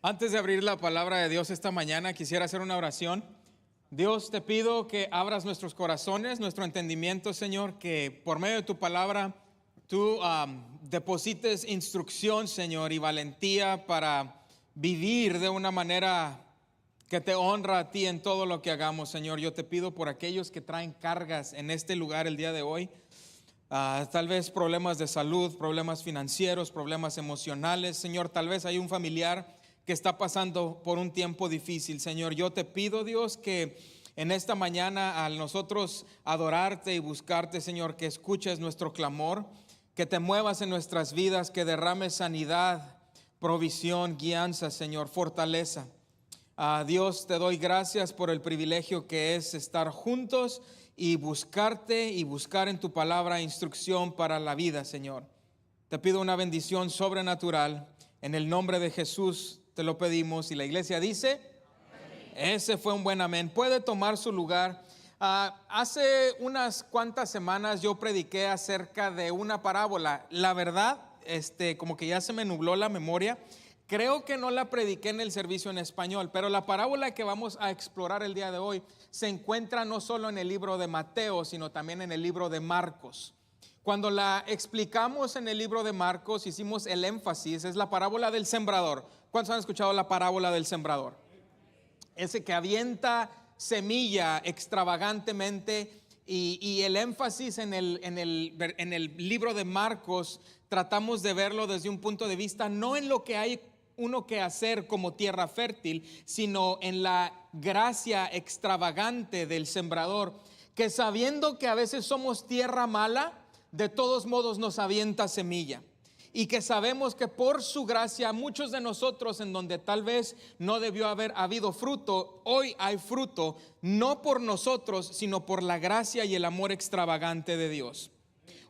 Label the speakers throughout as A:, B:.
A: Antes de abrir la palabra de Dios esta mañana, quisiera hacer una oración. Dios, te pido que abras nuestros corazones, nuestro entendimiento, Señor, que por medio de tu palabra tú deposites instrucción, Señor, y valentía para vivir de una manera que te honra a ti en todo lo que hagamos, Señor. Yo te pido por aquellos que traen cargas en este lugar el día de hoy, tal vez problemas de salud, problemas financieros, problemas emocionales, Señor, tal vez hay un familiar que está pasando por un tiempo difícil, Señor. Yo te pido, Dios, que en esta mañana al nosotros adorarte y buscarte, Señor, que escuches nuestro clamor, que te muevas en nuestras vidas, que derrames sanidad, provisión, guianza, Señor, fortaleza. Dios, te doy gracias por el privilegio que es estar juntos y buscarte y buscar en tu palabra instrucción para la vida, Señor. Te pido una bendición sobrenatural. En el nombre de Jesús te lo pedimos. Y la iglesia dice, amén. Ese fue un buen amén. Puede tomar su lugar. Hace unas cuantas semanas yo prediqué acerca de una parábola. La verdad, como que ya se me nubló la memoria. Creo que no la prediqué en el servicio en español, pero la parábola que vamos a explorar el día de hoy se encuentra no solo en el libro de Mateo, sino también en el libro de Marcos. Cuando la explicamos en el libro de Marcos, hicimos el énfasis, es la parábola del sembrador. ¿Cuántos han escuchado la parábola del sembrador? Ese que avienta semilla extravagantemente, y el énfasis en el libro de Marcos tratamos de verlo desde un punto de vista no en lo que hay uno que hacer como tierra fértil, sino en la gracia extravagante del sembrador, que sabiendo que a veces somos tierra mala, de todos modos nos avienta semilla. Y que sabemos que por su gracia muchos de nosotros en donde tal vez no debió haber habido fruto, hoy hay fruto, no por nosotros, sino por la gracia y el amor extravagante de Dios.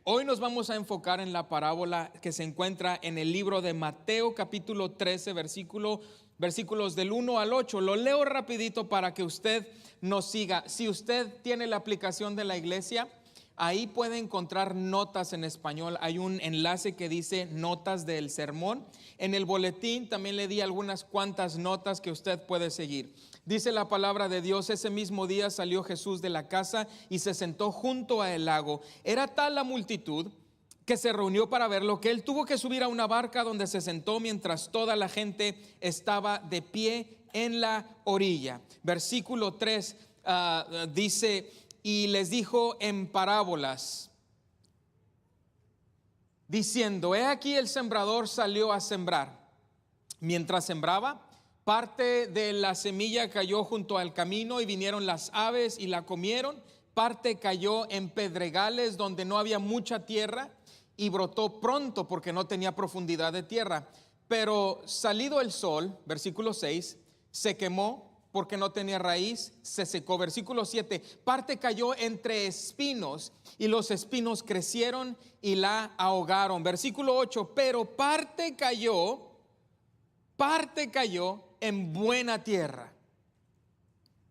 A: Hoy nos vamos a enfocar en la parábola que se encuentra en el libro de Mateo capítulo 13, versículos del 1 al 8. Lo leo rapidito para que usted nos siga. Si usted tiene la aplicación de la iglesia, ahí puede encontrar notas en español. Hay un enlace que dice notas del sermón. En el boletín también le di algunas cuantas notas que usted puede seguir. Dice la palabra de Dios: ese mismo día salió Jesús de la casa y se sentó junto al lago. Era tal la multitud que se reunió para verlo, que él tuvo que subir a una barca donde se sentó mientras toda la gente estaba de pie en la orilla. Versículo 3 dice: y les dijo en parábolas, diciendo: he aquí el sembrador salió a sembrar. Mientras sembraba, parte de la semilla cayó junto al camino y vinieron las aves y la comieron. Parte cayó en pedregales donde no había mucha tierra y brotó pronto porque no tenía profundidad de tierra. Pero salido el sol, versículo 6, se quemó porque no tenía raíz, se secó. Versículo 7, parte cayó entre espinos y los espinos crecieron y la ahogaron. Versículo 8, pero parte cayó en buena tierra.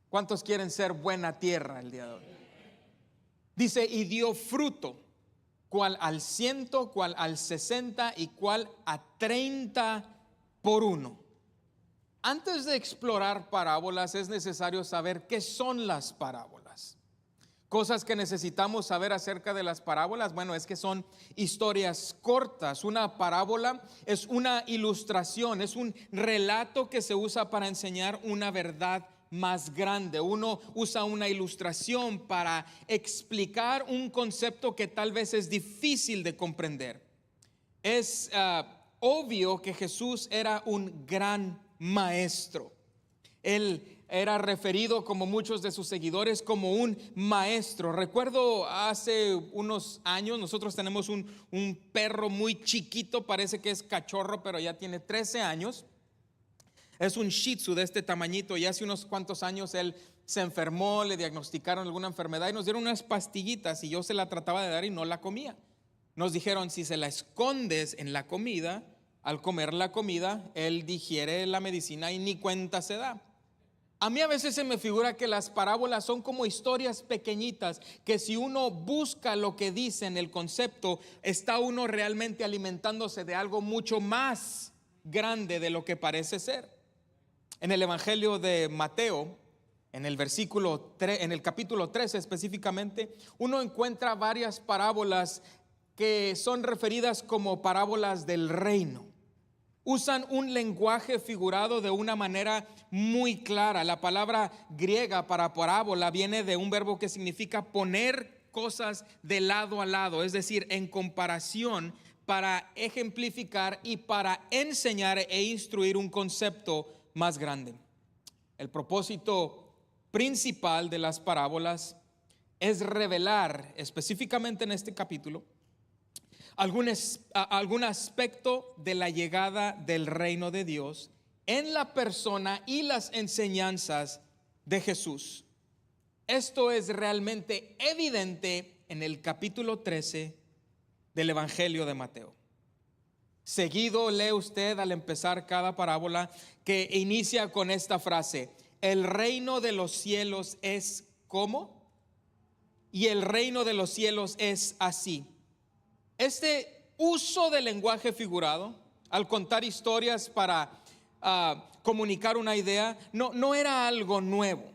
A: ¿Cuántos quieren ser buena tierra el día de hoy? Dice: y dio fruto, cual al 100, cual al 60 y cual a 30 por uno. Antes de explorar parábolas es necesario saber qué son las parábolas. Cosas que necesitamos saber acerca de las parábolas, bueno, es que son historias cortas. Una parábola es una ilustración, es un relato que se usa para enseñar una verdad más grande. Uno usa una ilustración para explicar un concepto que tal vez es difícil de comprender. Es obvio que Jesús era un gran maestro. Él era referido, como muchos de sus seguidores, como un maestro. Recuerdo hace unos años, nosotros tenemos un perro muy chiquito, parece que es cachorro, pero ya tiene 13 años. Es un Shih Tzu de este tamañito, y hace unos cuantos años él se enfermó, le diagnosticaron alguna enfermedad y nos dieron unas pastillitas y yo se la trataba de dar y no la comía. Nos dijeron: si se la escondes en la comida, al comer la comida, él digiere la medicina y ni cuenta se da. A mí a veces se me figura que las parábolas son como historias pequeñitas que si uno busca lo que dice en el concepto, está uno realmente alimentándose de algo mucho más grande de lo que parece ser. En el Evangelio de Mateo, en el capítulo 13 específicamente, uno encuentra varias parábolas que son referidas como parábolas del reino. Usan un lenguaje figurado de una manera muy clara. La palabra griega para parábola viene de un verbo que significa poner cosas de lado a lado, es decir, en comparación, para ejemplificar y para enseñar e instruir un concepto más grande. El propósito principal de las parábolas es revelar, específicamente en este capítulo, algún aspecto de la llegada del reino de Dios en la persona y las enseñanzas de Jesús. Esto es realmente evidente en el capítulo 13 del Evangelio de Mateo. Seguido lee usted al empezar cada parábola que inicia con esta frase: el reino de los cielos es ¿cómo? Y el reino de los cielos es así. Este uso del lenguaje figurado al contar historias para comunicar una idea no era algo nuevo.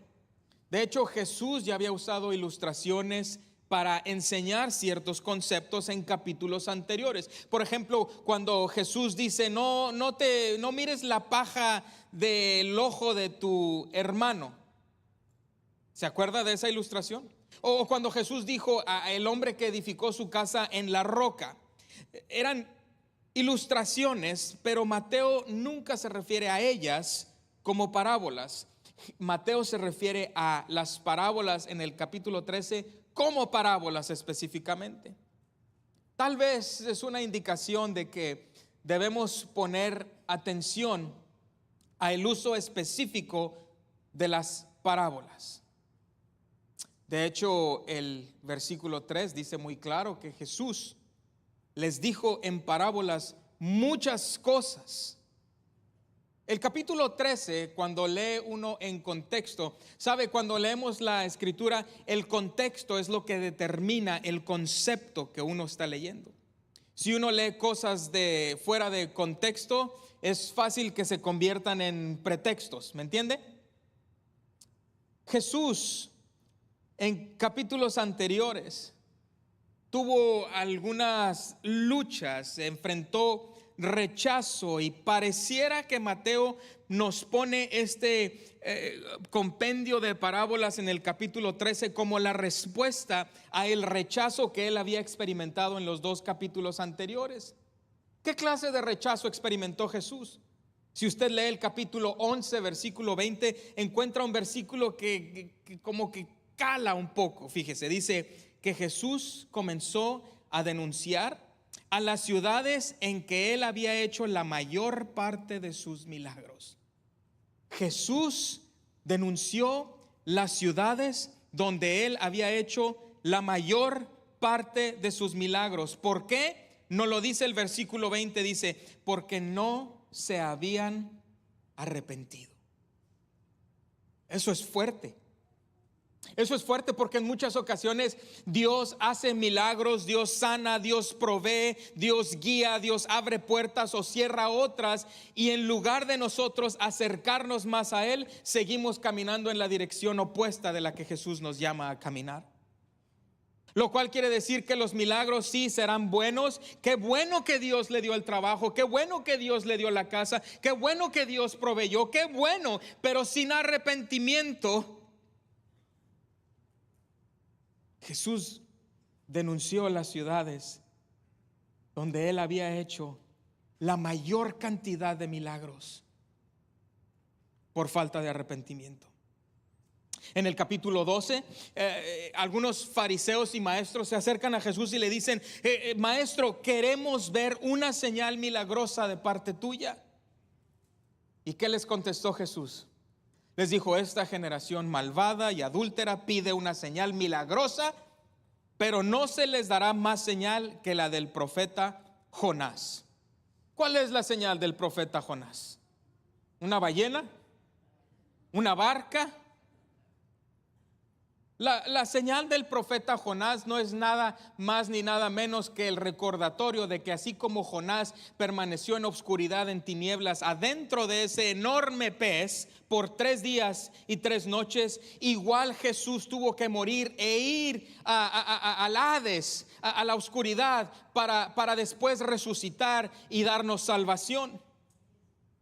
A: De hecho, Jesús ya había usado ilustraciones para enseñar ciertos conceptos en capítulos anteriores. Por ejemplo, cuando Jesús dice: no mires la paja del ojo de tu hermano. ¿Se acuerda de esa ilustración? O cuando Jesús dijo al hombre que edificó su casa en la roca. Eran ilustraciones, pero Mateo nunca se refiere a ellas como parábolas. Mateo se refiere a las parábolas en el capítulo 13 como parábolas específicamente. Tal vez es una indicación de que debemos poner atención al uso específico de las parábolas. De hecho, el versículo 3 dice muy claro que Jesús les dijo en parábolas muchas cosas. El capítulo 13, cuando lee uno en contexto, sabe, cuando leemos la escritura, el contexto es lo que determina el concepto que uno está leyendo. Si uno lee cosas de fuera de contexto, es fácil que se conviertan en pretextos, ¿me entiende? Jesús, en capítulos anteriores, tuvo algunas luchas, enfrentó rechazo, y pareciera que Mateo nos pone este compendio de parábolas en el capítulo 13 como la respuesta a el rechazo que él había experimentado en los dos capítulos anteriores. ¿Qué clase de rechazo experimentó Jesús? Si usted lee el capítulo 11, versículo 20, encuentra un versículo que como que cala un poco. Fíjese, dice que Jesús comenzó a denunciar a las ciudades en que él había hecho la mayor parte de sus milagros. Jesús denunció las ciudades donde él había hecho la mayor parte de sus milagros. ¿Por qué? Nos lo dice el versículo 20, dice: porque no se habían arrepentido. Eso es fuerte. Eso es fuerte, porque en muchas ocasiones Dios hace milagros, Dios sana, Dios provee, Dios guía, Dios abre puertas o cierra otras, y en lugar de nosotros acercarnos más a Él, seguimos caminando en la dirección opuesta de la que Jesús nos llama a caminar. Lo cual quiere decir que los milagros sí serán buenos. Qué bueno que Dios le dio el trabajo, qué bueno que Dios le dio la casa, qué bueno que Dios proveyó, qué bueno, pero sin arrepentimiento. Jesús denunció las ciudades donde él había hecho la mayor cantidad de milagros por falta de arrepentimiento. En el capítulo 12, algunos fariseos y maestros se acercan a Jesús y le dicen: maestro, queremos ver una señal milagrosa de parte tuya. ¿Y qué les contestó Jesús? Les dijo: esta generación malvada y adúltera pide una señal milagrosa, pero no se les dará más señal que la del profeta Jonás. ¿Cuál es la señal del profeta Jonás? ¿Una ballena? ¿Una barca? La señal del profeta Jonás no es nada más ni nada menos que el recordatorio de que así como Jonás permaneció en obscuridad, en tinieblas, adentro de ese enorme pez por 3 días y 3 noches, igual Jesús tuvo que morir e ir al Hades, a la oscuridad, para después resucitar y darnos salvación.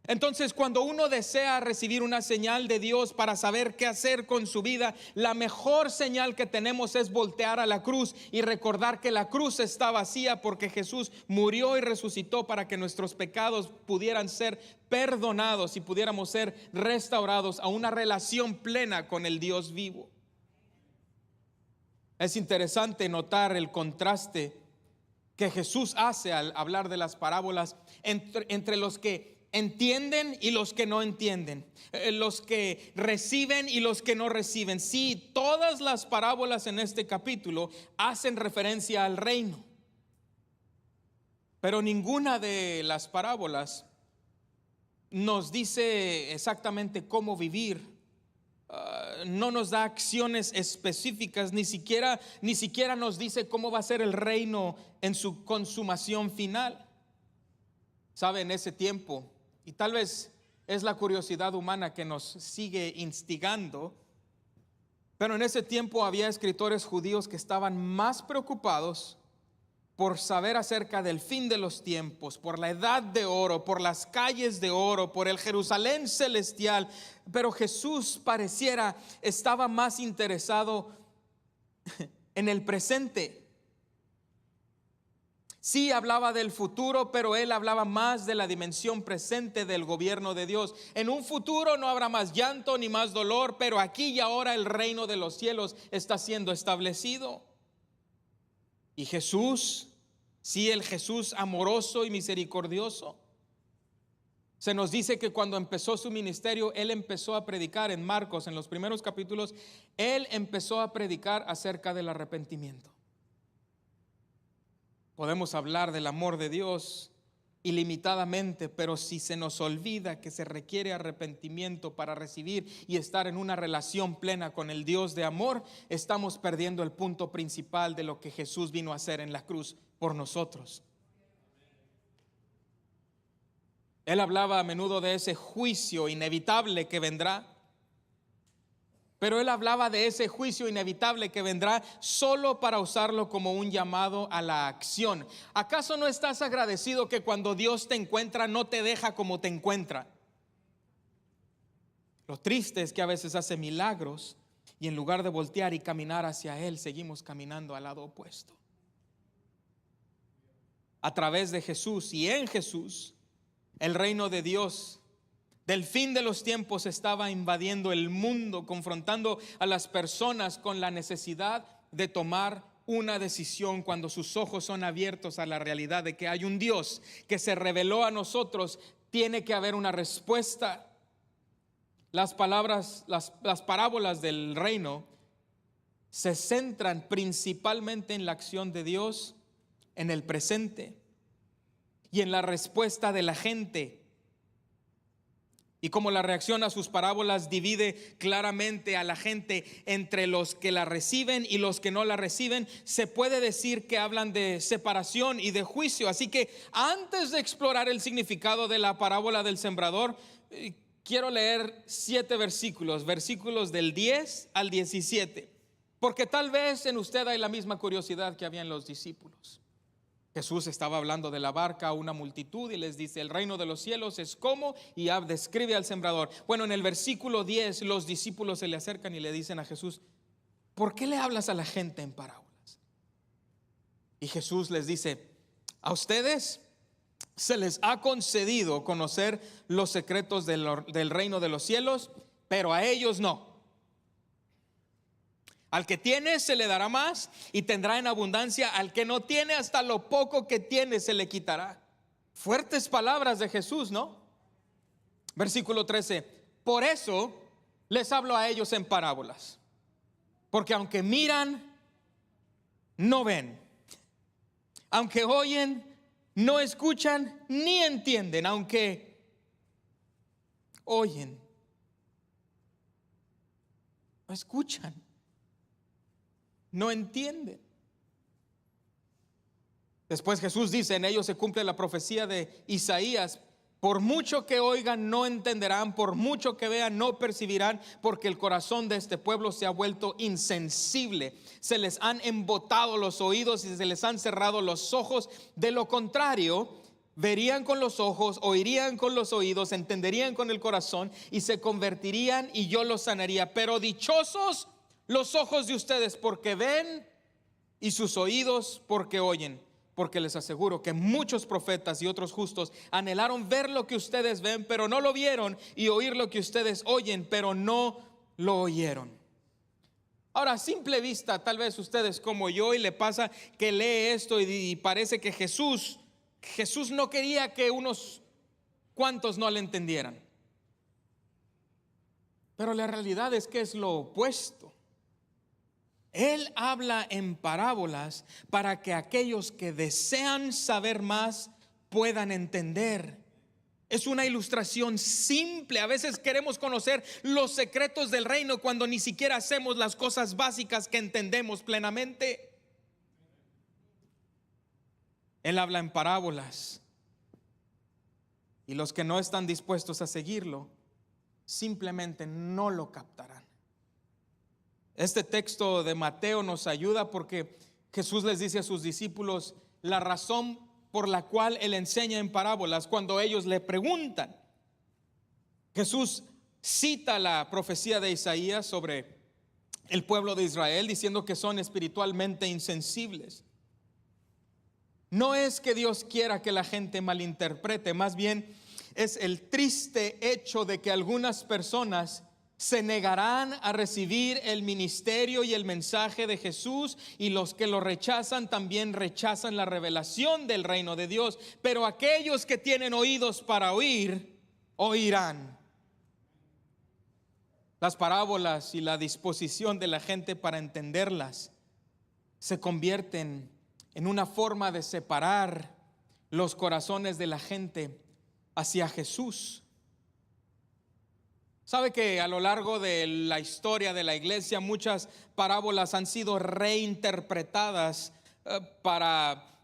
A: Entonces, cuando uno desea recibir una señal de Dios para saber qué hacer con su vida, la mejor señal que tenemos es voltear a la cruz y recordar que la cruz está vacía porque Jesús murió y resucitó para que nuestros pecados pudieran ser perdonados y pudiéramos ser restaurados a una relación plena con el Dios vivo. Es interesante notar el contraste que Jesús hace al hablar de las parábolas entre los que entienden y los que no entienden, los que reciben y los que no reciben. Sí, todas las parábolas en este capítulo hacen referencia al reino, pero ninguna de las parábolas nos dice exactamente cómo vivir. No nos da acciones específicas, ni siquiera nos dice cómo va a ser el reino en su consumación final. Sabe, en ese tiempo, y tal vez es la curiosidad humana que nos sigue instigando, pero en ese tiempo había escritores judíos que estaban más preocupados por saber acerca del fin de los tiempos, por la edad de oro, por las calles de oro, por el Jerusalén celestial. Pero Jesús pareciera estaba más interesado en el presente. Sí hablaba del futuro, pero él hablaba más de la dimensión presente del gobierno de Dios. En un futuro no habrá más llanto ni más dolor, pero aquí y ahora el reino de los cielos está siendo establecido. Y Jesús, sí, el Jesús amoroso y misericordioso, se nos dice que cuando empezó su ministerio, él empezó a predicar en Marcos, en los primeros capítulos, él empezó a predicar acerca del arrepentimiento. Podemos hablar del amor de Dios ilimitadamente, pero si se nos olvida que se requiere arrepentimiento para recibir y estar en una relación plena con el Dios de amor, estamos perdiendo el punto principal de lo que Jesús vino a hacer en la cruz por nosotros. Él hablaba a menudo de ese juicio inevitable que vendrá, pero él hablaba de ese juicio inevitable que vendrá solo para usarlo como un llamado a la acción. ¿Acaso no estás agradecido que cuando Dios te encuentra no te deja como te encuentra? Lo triste es que a veces hace milagros y en lugar de voltear y caminar hacia Él, seguimos caminando al lado opuesto. A través de Jesús y en Jesús, el reino de Dios del fin de los tiempos estaba invadiendo el mundo, confrontando a las personas con la necesidad de tomar una decisión cuando sus ojos son abiertos a la realidad de que hay un Dios que se reveló a nosotros. Tiene que haber una respuesta. Las parábolas del reino se centran principalmente en la acción de Dios en el presente y en la respuesta de la gente. Y como la reacción a sus parábolas divide claramente a la gente entre los que la reciben y los que no la reciben, se puede decir que hablan de separación y de juicio. Así que antes de explorar el significado de la parábola del sembrador, quiero leer 7 versículos del 10 al 17, porque tal vez en usted hay la misma curiosidad que había en los discípulos. Jesús estaba hablando de la barca a una multitud y les dice: el reino de los cielos es como, y describe al sembrador. Bueno, en el versículo 10 los discípulos se le acercan y le dicen a Jesús: ¿por qué le hablas a la gente en parábolas? Y Jesús les dice: a ustedes se les ha concedido conocer los secretos del reino de los cielos, pero a ellos no. Al que tiene se le dará más y tendrá en abundancia. Al que no tiene, hasta lo poco que tiene se le quitará. Fuertes palabras de Jesús, ¿no? Versículo 13. Por eso les hablo a ellos en parábolas, porque aunque miran, no ven. Aunque oyen, no escuchan ni entienden. Aunque oyen, no escuchan no entienden. Después Jesús dice, en ellos se cumple la profecía de Isaías: por mucho que oigan, no entenderán; por mucho que vean, no percibirán, porque el corazón de este pueblo se ha vuelto insensible. Se les han embotado los oídos y se les han cerrado los ojos. De lo contrario, verían con los ojos, oirían con los oídos, entenderían con el corazón y se convertirían y yo los sanaría. Pero dichosos los ojos de ustedes porque ven, y sus oídos porque oyen. Porque les aseguro que muchos profetas y otros justos anhelaron ver lo que ustedes ven, pero no lo vieron, y oír lo que ustedes oyen, pero no lo oyeron. Ahora, a simple vista, tal vez ustedes como yo, y le pasa que lee esto y parece que Jesús no quería que unos cuantos no le entendieran. Pero la realidad es que es lo opuesto. Él habla en parábolas para que aquellos que desean saber más puedan entender. Es una ilustración simple. A veces queremos conocer los secretos del reino cuando ni siquiera hacemos las cosas básicas que entendemos plenamente. Él habla en parábolas, y los que no están dispuestos a seguirlo simplemente no lo captarán. Este texto de Mateo nos ayuda porque Jesús les dice a sus discípulos la razón por la cual Él enseña en parábolas. Cuando ellos le preguntan, Jesús cita la profecía de Isaías sobre el pueblo de Israel, diciendo que son espiritualmente insensibles. No es que Dios quiera que la gente malinterprete, más bien es el triste hecho de que algunas personas se negarán a recibir el ministerio y el mensaje de Jesús, y los que lo rechazan también rechazan la revelación del reino de Dios. Pero aquellos que tienen oídos para oír, oirán. Las parábolas y la disposición de la gente para entenderlas se convierten en una forma de separar los corazones de la gente hacia Jesús. Sabe que a lo largo de la historia de la iglesia muchas parábolas han sido reinterpretadas para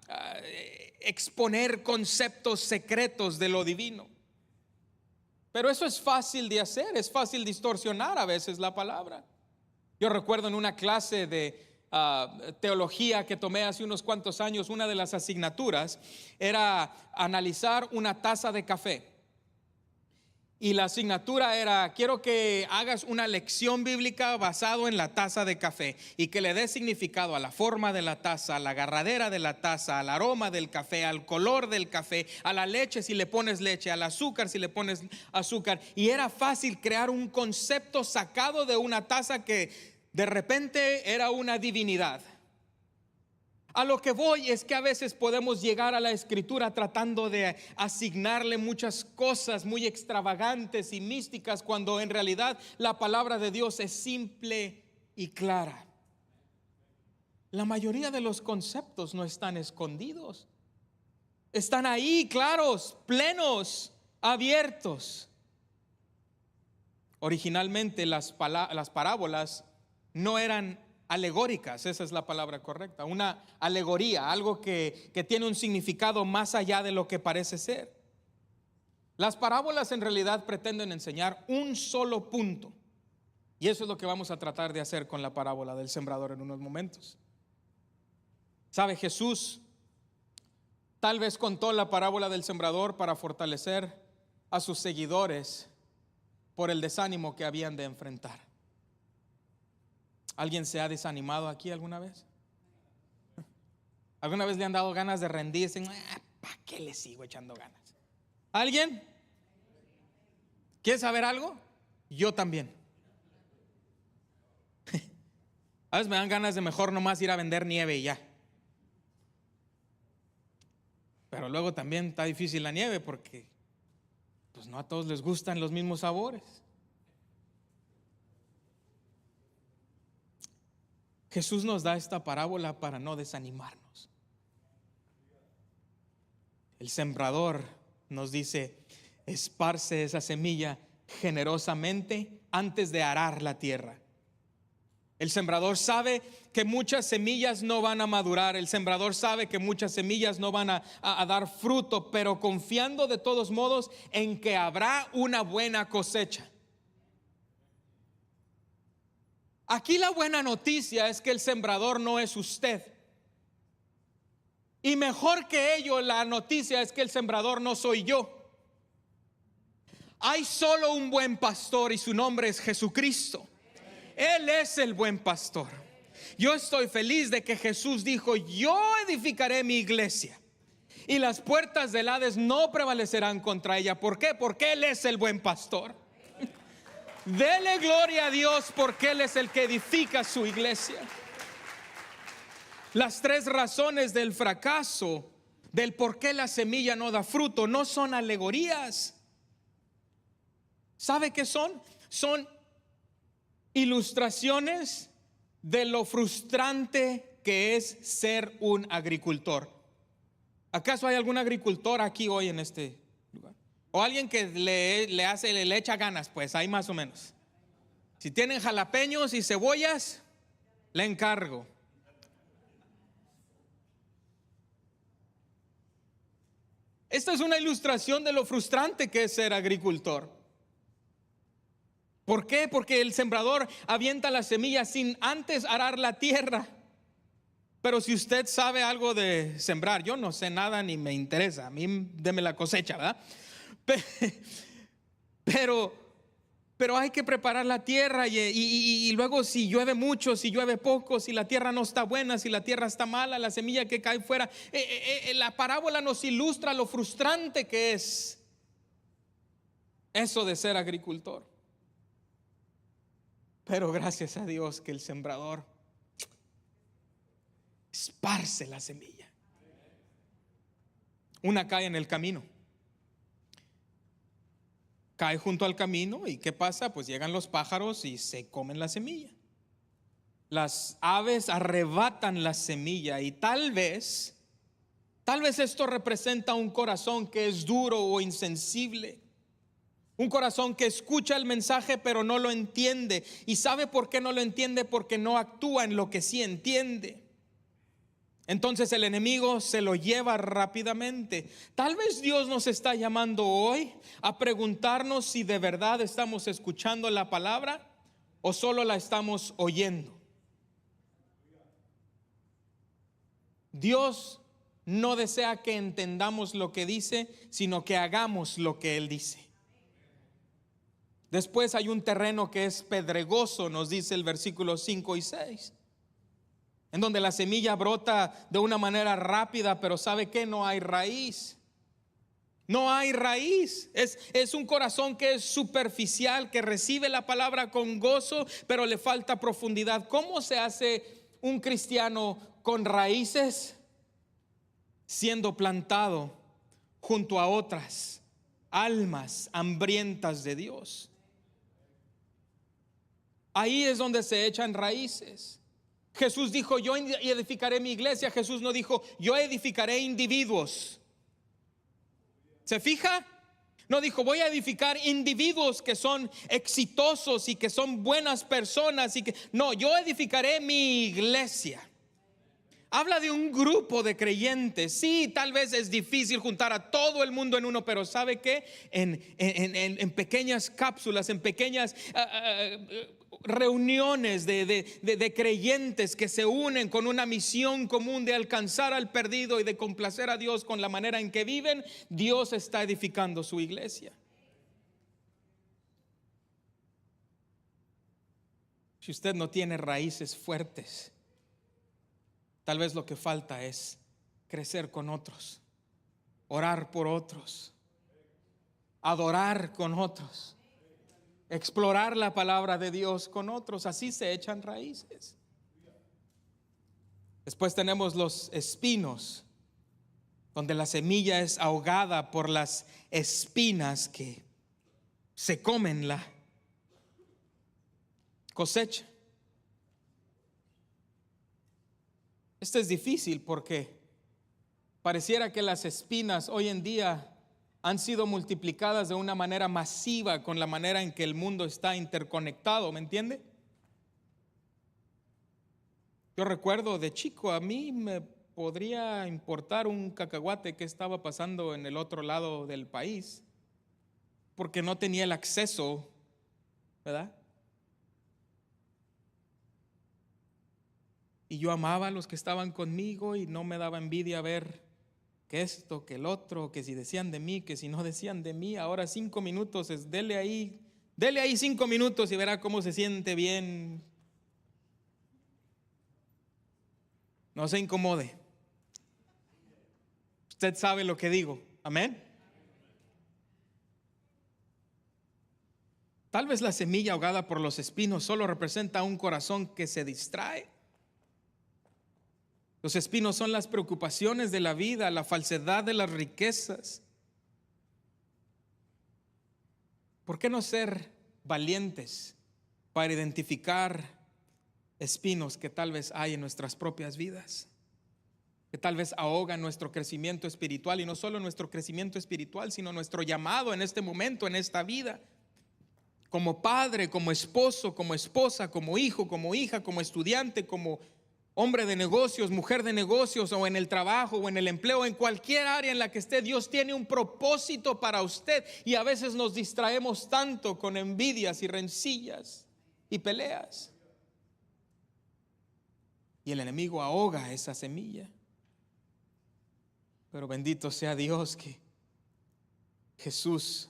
A: exponer conceptos secretos de lo divino. Pero eso es fácil de hacer, es fácil distorsionar a veces la palabra. Yo recuerdo en una clase de teología que tomé hace unos cuantos años, una de las asignaturas era analizar una taza de café. Y la asignatura era: quiero que hagas una lección bíblica basado en la taza de café y que le des significado a la forma de la taza, a la agarradera de la taza, al aroma del café, al color del café, a la leche si le pones leche, al azúcar si le pones azúcar. Y era fácil crear un concepto sacado de una taza que de repente era una divinidad. A lo que voy es que a veces podemos llegar a la escritura tratando de asignarle muchas cosas muy extravagantes y místicas, cuando en realidad la palabra de Dios es simple y clara. La mayoría de los conceptos no están escondidos, están ahí, claros, plenos, abiertos. Originalmente las parábolas no eran alegóricas, esa es la palabra correcta, una alegoría, algo que tiene un significado más allá de lo que parece ser. Las parábolas en realidad pretenden enseñar un solo punto, y eso es lo que vamos a tratar de hacer con la parábola del sembrador en unos momentos. ¿Sabe? Jesús tal vez contó la parábola del sembrador para fortalecer a sus seguidores por el desánimo que habían de enfrentar. ¿Alguien se ha desanimado aquí alguna vez? ¿Alguna vez le han dado ganas de rendirse? ¿Para qué le sigo echando ganas? ¿Alguien? ¿Quiere saber algo? Yo también. A veces me dan ganas de mejor nomás ir a vender nieve y ya. Pero luego también está difícil la nieve porque pues no a todos les gustan los mismos sabores. Jesús nos da esta parábola para no desanimarnos. El sembrador nos dice: esparce esa semilla generosamente antes de arar la tierra. El sembrador sabe que muchas semillas no van a madurar. El sembrador sabe que muchas semillas no van a dar fruto, pero confiando de todos modos en que habrá una buena cosecha. Aquí la buena noticia es que el sembrador no es usted. Y mejor que ello, la noticia es que el sembrador no soy yo. Hay solo un buen pastor y su nombre es Jesucristo. Él es el buen pastor. Yo estoy feliz de que Jesús dijo: yo edificaré mi iglesia y las puertas del Hades no prevalecerán contra ella. ¿Por qué? Porque Él es el buen pastor. Dele gloria a Dios porque Él es el que edifica su iglesia. Las 3 razones del fracaso, del por qué la semilla no da fruto, no son alegorías. ¿Sabe qué son? Son ilustraciones de lo frustrante que es ser un agricultor. ¿Acaso hay algún agricultor aquí hoy en este lugar? O alguien que le echa ganas, pues ahí más o menos. Si tienen jalapeños y cebollas, le encargo. Esta es una ilustración de lo frustrante que es ser agricultor. ¿Por qué? Porque el sembrador avienta la semilla sin antes arar la tierra. Pero si usted sabe algo de sembrar, yo no sé nada ni me interesa. A mí deme la cosecha, ¿verdad? Pero hay que preparar la tierra y luego si llueve mucho, si llueve poco, si la tierra no está buena, si la tierra está mala, la semilla que cae fuera. La parábola nos ilustra lo frustrante que es eso de ser agricultor. Pero gracias a Dios que el sembrador esparce la semilla. Una cae en el camino. Cae junto al camino y ¿qué pasa? Pues llegan los pájaros y se comen la semilla. Las aves arrebatan la semilla y tal vez esto representa un corazón que es duro o insensible. Un corazón que escucha el mensaje pero no lo entiende. ¿Y sabe por qué no lo entiende? Porque no actúa en lo que sí entiende. Entonces el enemigo se lo lleva rápidamente. Tal vez Dios nos está llamando hoy a preguntarnos si de verdad estamos escuchando la palabra o solo la estamos oyendo. Dios no desea que entendamos lo que dice, sino que hagamos lo que Él dice. Después hay un terreno que es pedregoso, nos dice el versículo 5 y 6. En donde la semilla brota de una manera rápida, pero ¿sabe qué? No hay raíz. No hay raíz. Es un corazón que es superficial, que recibe la palabra con gozo, pero le falta profundidad. ¿Cómo se hace un cristiano con raíces? Siendo plantado junto a otras almas hambrientas de Dios. Ahí es donde se echan raíces. Jesús dijo: yo edificaré mi iglesia. Jesús no dijo: yo edificaré individuos. ¿Se fija? No dijo: voy a edificar individuos que son exitosos y que son buenas personas no, yo edificaré mi iglesia. Habla de un grupo de creyentes. Sí, tal vez es difícil juntar a todo el mundo en uno, pero ¿sabe qué? En pequeñas cápsulas, en pequeñas reuniones de creyentes que se unen con una misión común de alcanzar al perdido y de complacer a Dios con la manera en que viven, Dios está edificando su iglesia. Si usted no tiene raíces fuertes, tal vez lo que falta es crecer con otros, orar por otros, adorar con otros, explorar la palabra de Dios con otros. Así se echan raíces. Después tenemos los espinos, donde la semilla es ahogada por las espinas que se comen la cosecha. Esto es difícil porque pareciera que las espinas hoy en día han sido multiplicadas de una manera masiva con la manera en que el mundo está interconectado, ¿me entiende? Yo recuerdo de chico, a mí me podría importar un cacahuate que estaba pasando en el otro lado del país, porque no tenía el acceso, ¿verdad? Y yo amaba a los que estaban conmigo y no me daba envidia ver que esto, que el otro, que si decían de mí, que si no decían de mí. Ahora 5 minutos es dele ahí 5 minutos y verá cómo se siente bien. No se incomode. Usted sabe lo que digo. Amén. Tal vez la semilla ahogada por los espinos solo representa un corazón que se distrae. Los espinos son las preocupaciones de la vida, la falsedad de las riquezas. ¿Por qué no ser valientes para identificar espinos que tal vez hay en nuestras propias vidas? Que tal vez ahogan nuestro crecimiento espiritual, y no solo nuestro crecimiento espiritual, sino nuestro llamado en este momento, en esta vida. Como padre, como esposo, como esposa, como hijo, como hija, como estudiante, como hombre de negocios, mujer de negocios, o en el trabajo, o en el empleo, en cualquier área en la que esté, Dios tiene un propósito para usted. Y a veces nos distraemos tanto con envidias y rencillas y peleas. Y el enemigo ahoga esa semilla. Pero bendito sea Dios que Jesús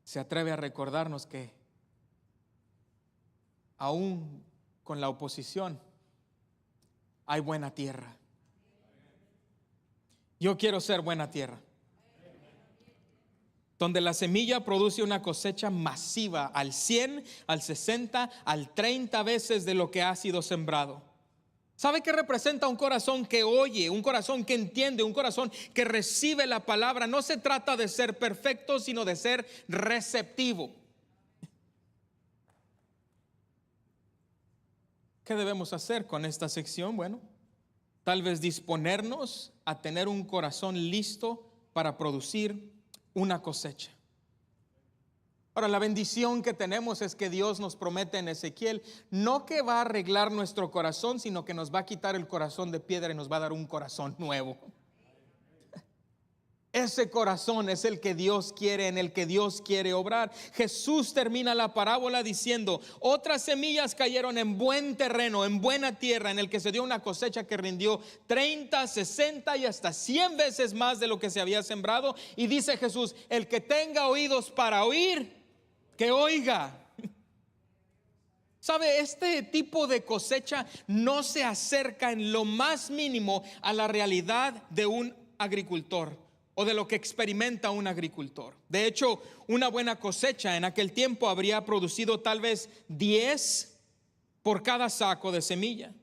A: se atreve a recordarnos que aún con la oposición hay buena tierra. Yo quiero ser buena tierra, donde la semilla produce una cosecha masiva al 100, al 60, al 30 veces de lo que ha sido sembrado. ¿Sabe qué representa un corazón que oye, un corazón que entiende, un corazón que recibe la palabra? No se trata de ser perfecto, sino de ser receptivo. ¿Qué debemos hacer con esta sección? Bueno, tal vez disponernos a tener un corazón listo para producir una cosecha. Ahora, la bendición que tenemos es que Dios nos promete en Ezequiel, no que va a arreglar nuestro corazón, sino que nos va a quitar el corazón de piedra y nos va a dar un corazón nuevo. Ese corazón es el que Dios quiere, en el que Dios quiere obrar. Jesús termina la parábola diciendo: otras semillas cayeron en buen terreno, en buena tierra, en el que se dio una cosecha que rindió 30, 60 y hasta 100 veces más de lo que se había sembrado. Y dice Jesús: el que tenga oídos para oír, que oiga. ¿Sabe? Este tipo de cosecha no se acerca en lo más mínimo a la realidad de un agricultor o de lo que experimenta un agricultor. De hecho, una buena cosecha en aquel tiempo habría producido tal vez 10 por cada saco de semilla.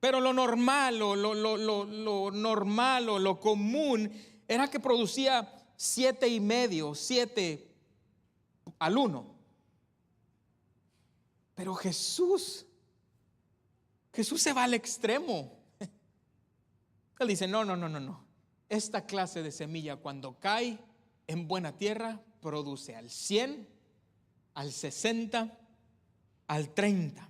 A: Pero lo normal o lo común era que producía 7,5, 7 al 1. Pero Jesús se va al extremo. Él dice: no. Esta clase de semilla, cuando cae en buena tierra, produce al 100, al 60, al 30.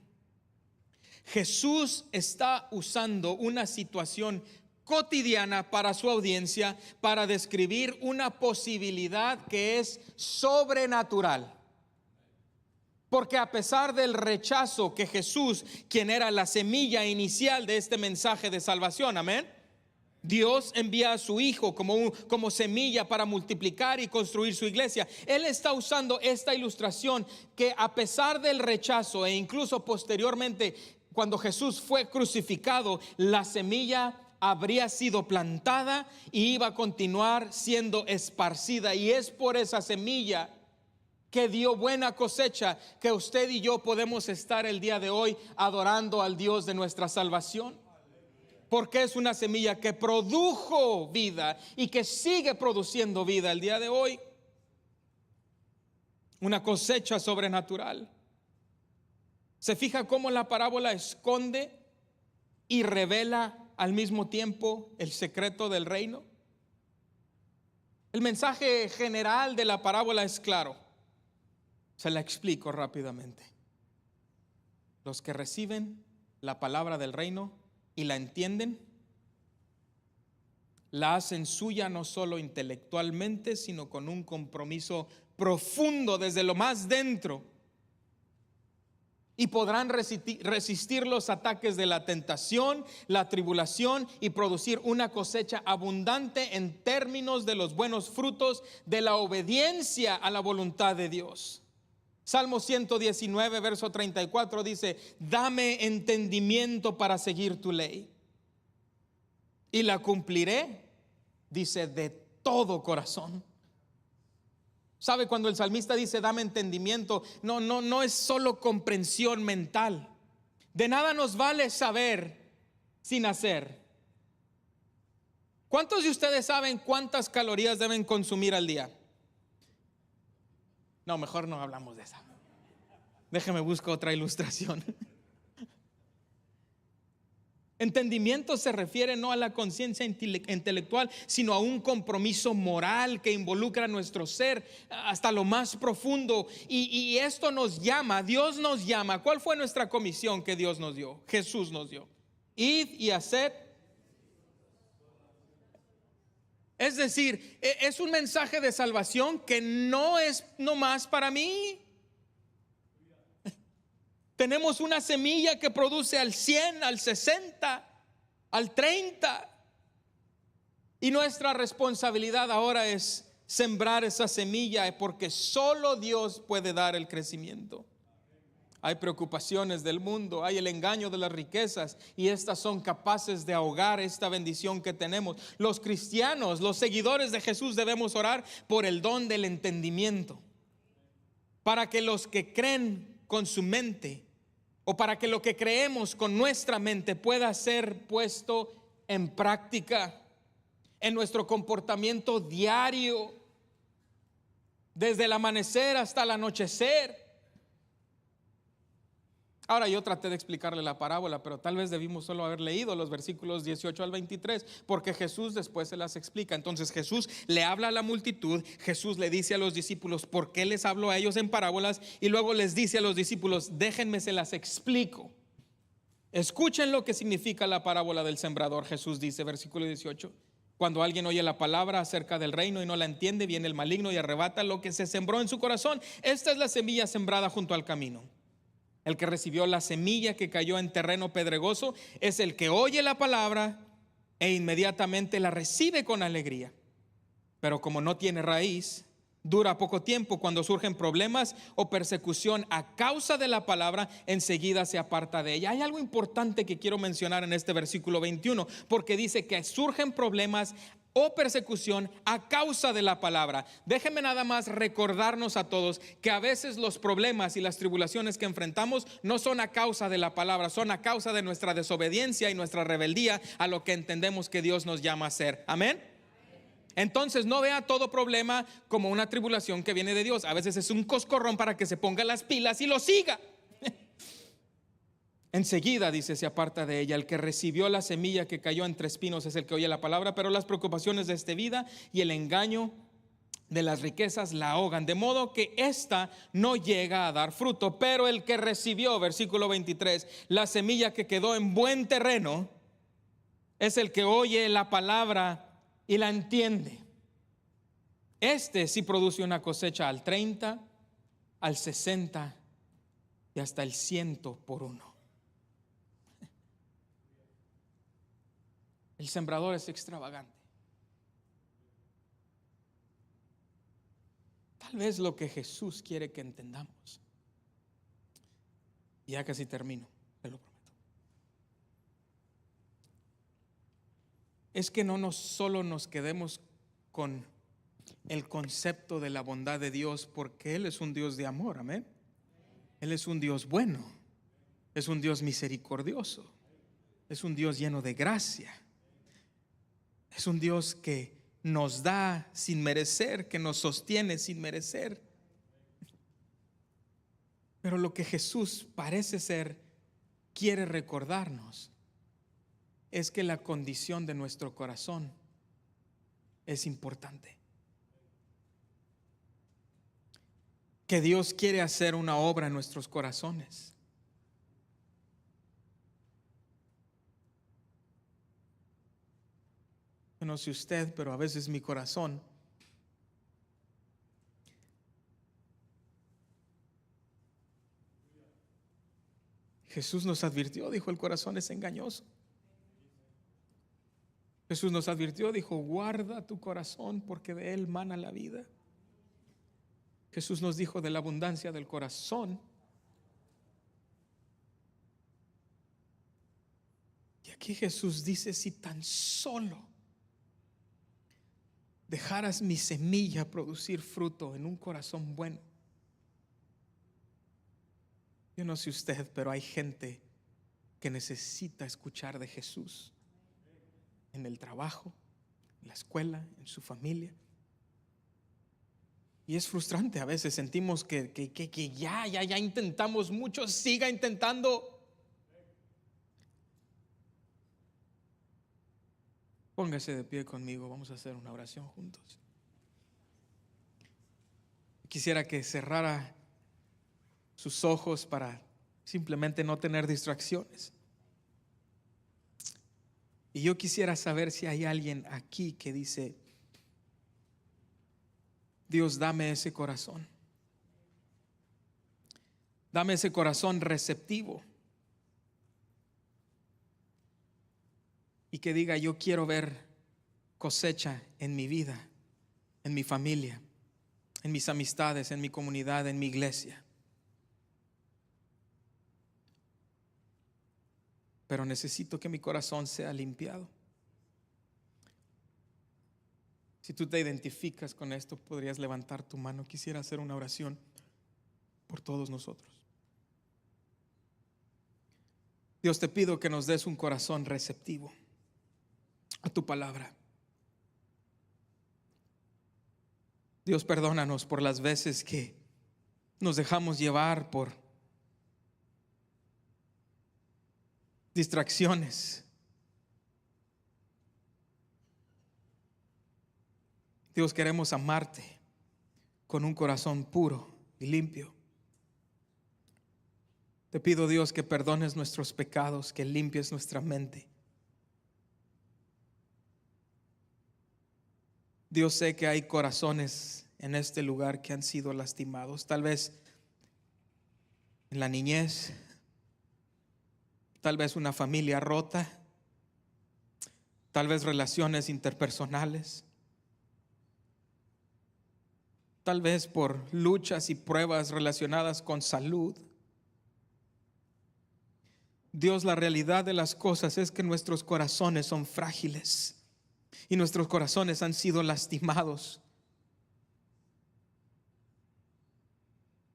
A: Jesús está usando una situación cotidiana para su audiencia para describir una posibilidad que es sobrenatural. Porque a pesar del rechazo que Jesús, quien era la semilla inicial de este mensaje de salvación, amén, Dios envía a su Hijo como semilla para multiplicar y construir su iglesia. Él está usando esta ilustración que, a pesar del rechazo e incluso posteriormente, cuando Jesús fue crucificado, la semilla habría sido plantada y iba a continuar siendo esparcida. Y es por esa semilla que dio buena cosecha que usted y yo podemos estar el día de hoy adorando al Dios de nuestra salvación. Porque es una semilla que produjo vida y que sigue produciendo vida el día de hoy. Una cosecha sobrenatural. ¿Se fija cómo la parábola esconde y revela al mismo tiempo el secreto del reino? El mensaje general de la parábola es claro. Se la explico rápidamente. Los que reciben la palabra del reino y la entienden, la hacen suya no solo intelectualmente, sino con un compromiso profundo desde lo más dentro, y podrán resistir los ataques de la tentación, la tribulación, y producir una cosecha abundante en términos de los buenos frutos de la obediencia a la voluntad de Dios. Salmo 119, verso 34 dice: dame entendimiento para seguir tu ley, y la cumpliré, dice, de todo corazón. ¿Sabe? Cuando el salmista dice dame entendimiento, no es solo comprensión mental. De nada nos vale saber sin hacer. ¿Cuántos de ustedes saben cuántas calorías deben consumir al día? No, mejor no hablamos de esa. Déjeme buscar otra ilustración. Entendimiento se refiere no a la conciencia intelectual, sino a un compromiso moral que involucra nuestro ser hasta lo más profundo. Y esto nos llama, Dios nos llama. ¿Cuál fue nuestra comisión que Dios nos dio? Jesús nos dio: id y haced. Es decir, es un mensaje de salvación que no es nomás para mí. Tenemos una semilla que produce al 100, al 60, al 30. Y nuestra responsabilidad ahora es sembrar esa semilla, porque solo Dios puede dar el crecimiento. Hay preocupaciones del mundo, hay el engaño de las riquezas, y estas son capaces de ahogar esta bendición que tenemos. Los cristianos, los seguidores de Jesús, debemos orar por el don del entendimiento, para que los que creen con su mente, o para que lo que creemos con nuestra mente pueda ser puesto en práctica en nuestro comportamiento diario, desde el amanecer hasta el anochecer. Ahora, yo traté de explicarle la parábola, pero tal vez debimos solo haber leído los versículos 18 al 23, porque Jesús después se las explica. Entonces Jesús le habla a la multitud, Jesús le dice a los discípulos por qué les habló a ellos en parábolas, y luego les dice a los discípulos: déjenme se las explico. Escuchen lo que significa la parábola del sembrador. Jesús dice, versículo 18: cuando alguien oye la palabra acerca del reino y no la entiende, viene el maligno y arrebata lo que se sembró en su corazón. Esta es la semilla sembrada junto al camino. El que recibió la semilla que cayó en terreno pedregoso es el que oye la palabra e inmediatamente la recibe con alegría. Pero como no tiene raíz, dura poco tiempo. Cuando surgen problemas o persecución a causa de la palabra, enseguida se aparta de ella. Hay algo importante que quiero mencionar en este versículo 21, porque dice que surgen problemas o persecución a causa de la palabra. Déjenme nada más recordarnos a todos que a veces los problemas y las tribulaciones que enfrentamos no son a causa de la palabra, son a causa de nuestra desobediencia y nuestra rebeldía a lo que entendemos que Dios nos llama a hacer. Amén. Entonces no vea todo problema como una tribulación que viene de Dios. A veces es un coscorrón para que se ponga las pilas y lo siga. Enseguida, dice, se aparta de ella. El que recibió la semilla que cayó entre espinos es el que oye la palabra, pero las preocupaciones de esta vida y el engaño de las riquezas la ahogan, de modo que ésta no llega a dar fruto. Pero el que recibió, versículo 23, la semilla que quedó en buen terreno, es el que oye la palabra y la entiende. Este sí produce una cosecha al 30, al 60 y hasta el 100 por uno. El sembrador es extravagante. Tal vez lo que Jesús quiere que entendamos, ya casi termino, te lo prometo, es que no solo nos quedemos con el concepto de la bondad de Dios, porque Él es un Dios de amor, amén. Él es un Dios bueno, es un Dios misericordioso, es un Dios lleno de gracia. Es un Dios que nos da sin merecer, que nos sostiene sin merecer. Pero lo que Jesús parece ser, quiere recordarnos, es que la condición de nuestro corazón es importante. Que Dios quiere hacer una obra en nuestros corazones. Yo no sé usted, pero a veces mi corazón Jesús nos advirtió, dijo, el corazón es engañoso. Jesús nos advirtió, dijo, guarda tu corazón porque de él mana la vida. Jesús nos dijo de la abundancia del corazón. Y aquí Jesús dice, si tan solo dejaras mi semilla producir fruto en un corazón bueno. Yo no sé usted, pero hay gente que necesita escuchar de Jesús en el trabajo, en la escuela, en su familia. Y es frustrante, a veces sentimos que ya intentamos mucho, siga intentando. Póngase de pie conmigo, vamos a hacer una oración juntos. Quisiera que cerrara sus ojos para simplemente no tener distracciones. Y yo quisiera saber si hay alguien aquí que dice, Dios, dame ese corazón. Dame ese corazón receptivo. Y que diga, yo quiero ver cosecha en mi vida, en mi familia, en mis amistades, en mi comunidad, en mi iglesia. Pero necesito que mi corazón sea limpiado. Si tú te identificas con esto, podrías levantar tu mano. Quisiera hacer una oración por todos nosotros. Dios, te pido que nos des un corazón receptivo a tu palabra. Dios, perdónanos por las veces que nos dejamos llevar por distracciones. Dios, queremos amarte con un corazón puro y limpio. Te pido, Dios, que perdones nuestros pecados, que limpies nuestra mente. Dios, sé que hay corazones en este lugar que han sido lastimados, tal vez en la niñez, tal vez una familia rota, tal vez relaciones interpersonales, tal vez por luchas y pruebas relacionadas con salud. Dios, la realidad de las cosas es que nuestros corazones son frágiles y nuestros corazones han sido lastimados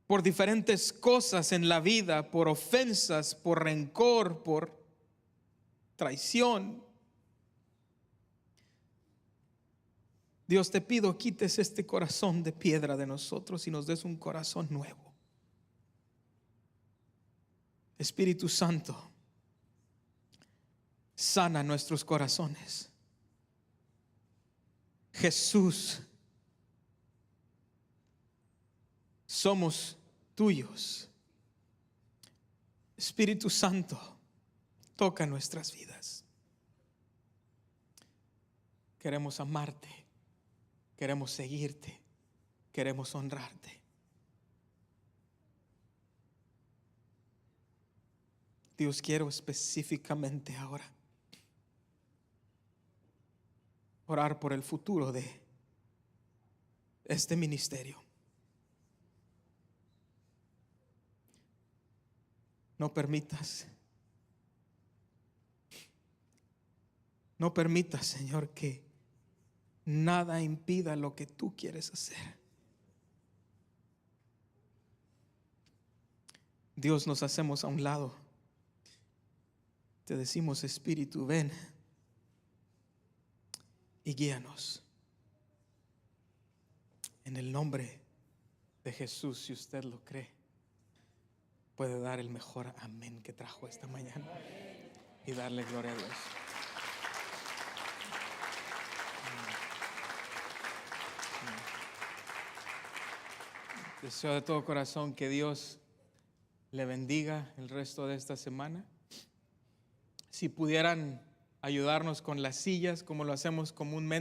A: por diferentes cosas en la vida, por ofensas, por rencor, por traición. Dios, te pido, quites este corazón de piedra de nosotros y nos des un corazón nuevo. Espíritu Santo, sana nuestros corazones. Jesús, somos tuyos. Espíritu Santo, toca nuestras vidas. Queremos amarte, queremos seguirte, queremos honrarte. Dios, quiero específicamente ahora orar por el futuro de este ministerio. No permitas, Señor, que nada impida lo que tú quieres hacer. Dios, nos hacemos a un lado. Te decimos, Espíritu, ven y guíanos. En el nombre de Jesús, si usted lo cree, puede dar el mejor amén que trajo esta mañana y darle gloria a Dios. Deseo de todo corazón que Dios le bendiga el resto de esta semana. Si pudieran ayudarnos con las sillas como lo hacemos comúnmente.